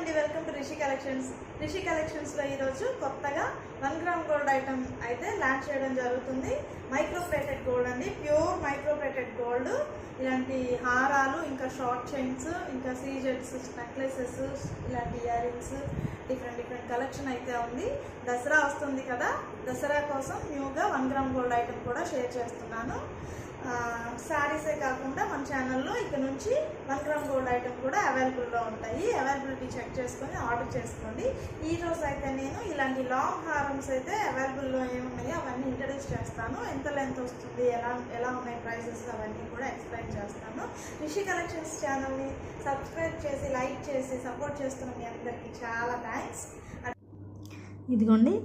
అండి, welcome to Rishi collections. Rishi కలెక్షన్స్లో ఈరోజు కొత్తగా 1 గ్రామ్ గోల్డ్ ఐటమ్ అయితే లాంచ్ చేయడం జరుగుతుంది. మైక్రోప్లేటెడ్ గోల్డ్ అండి, ప్యూర్ మైక్రోప్లేటెడ్ గోల్డ్. ఇలాంటి హారాలు, ఇంకా షార్ట్ చైన్స్, ఇంకా సీజెట్స్, నెక్లెసెస్, ఇలాంటి ఇయర్ రింగ్స్, డిఫరెంట్ కలెక్షన్ అయితే ఉంది. దసరా వస్తుంది కదా, దసరా కోసం న్యూగా 1 గ్రామ్ గోల్డ్ ఐటమ్ కూడా షేర్ చేస్తున్నాను. శారీసే కాకుండా మన ఛానల్లో ఇక్కడ నుంచి 1 గ్రామ్ గోల్డ్ ఐటమ్ కూడా అవైలబుల్లో ఉంటాయి. అవైలబిలిటీ చెక్ చేసుకొని ఆర్డర్ చేసుకోండి. ఈరోజు అయితే నేను ఇలాంటి లాంగ్ హారమ్స్ అయితే అవైలబుల్లో ఏమున్నాయో అవన్నీ ఇంట్రడ్యూస్ చేస్తాను. ఎంత లెంత్ వస్తుంది, ఎలా ఉన్నాయి ప్రైజెస్, అవన్నీ కూడా ఎక్స్ప్లెయిన్ చేస్తాను. రిషి కలెక్షన్స్ ఛానల్ని సబ్స్క్రైబ్ చేసి, లైక్ చేసి సపోర్ట్ చేస్తున్న మీ అందరికీ చాలా థ్యాంక్స్. ఇదిగోండి,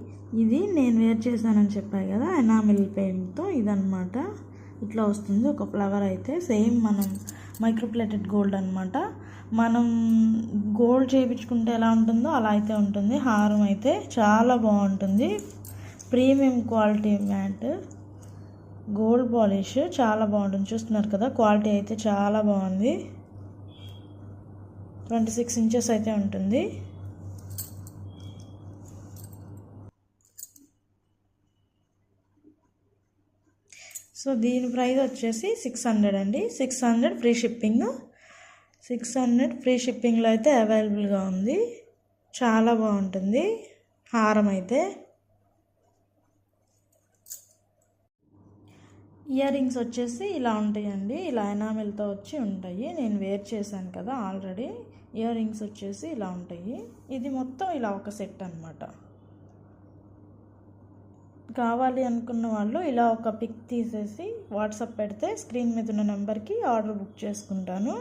ఇది నేను వేర్ చేశానని చెప్పాను కదా, ఎనామిల్ పెయింట్తో. ఇదన్నమాట, ఇట్లా వస్తుంది ఒక ఫ్లవర్. అయితే సేమ్ మనం మైక్రోప్లేటెడ్ గోల్డ్ అనమాట. మనం గోల్డ్ చేయించుకుంటే ఎలా ఉంటుందో అలా అయితే ఉంటుంది. హారం అయితే చాలా బాగుంటుంది. Premium quality matte gold polish చాలా బాగుంటుంది. చూస్తున్నారు కదా, క్వాలిటీ అయితే చాలా బాగుంది. 26 ఇంచెస్ అయితే ఉంటుంది. సో దీని ప్రైస్ వచ్చేసి 600 అండి. 600 ఫ్రీ షిప్పింగ్. 600 ఫ్రీ షిప్పింగ్లో అయితే అవైలబుల్గా ఉంది. చాలా బాగుంటుంది హారం అయితే. ఇయర్ రింగ్స్ వచ్చేసి ఇలా ఉంటాయండి, ఇలా ఎనామిల్తో వచ్చి ఉంటాయి. నేను వేర్ చేశాను కదా ఆల్రెడీ. ఇయర్ రింగ్స్ వచ్చేసి ఇలా ఉంటాయి. ఇది మొత్తం ఇలా ఒక సెట్ అన్నమాట. కావాలి అనుకున్న వాళ్ళు ఇలా ఒక పిక్ తీసేసి వాట్సాప్ పెడితే స్క్రీన్ మీద ఉన్న నెంబర్కి ఆర్డర్ బుక్ చేసుకుంటాను.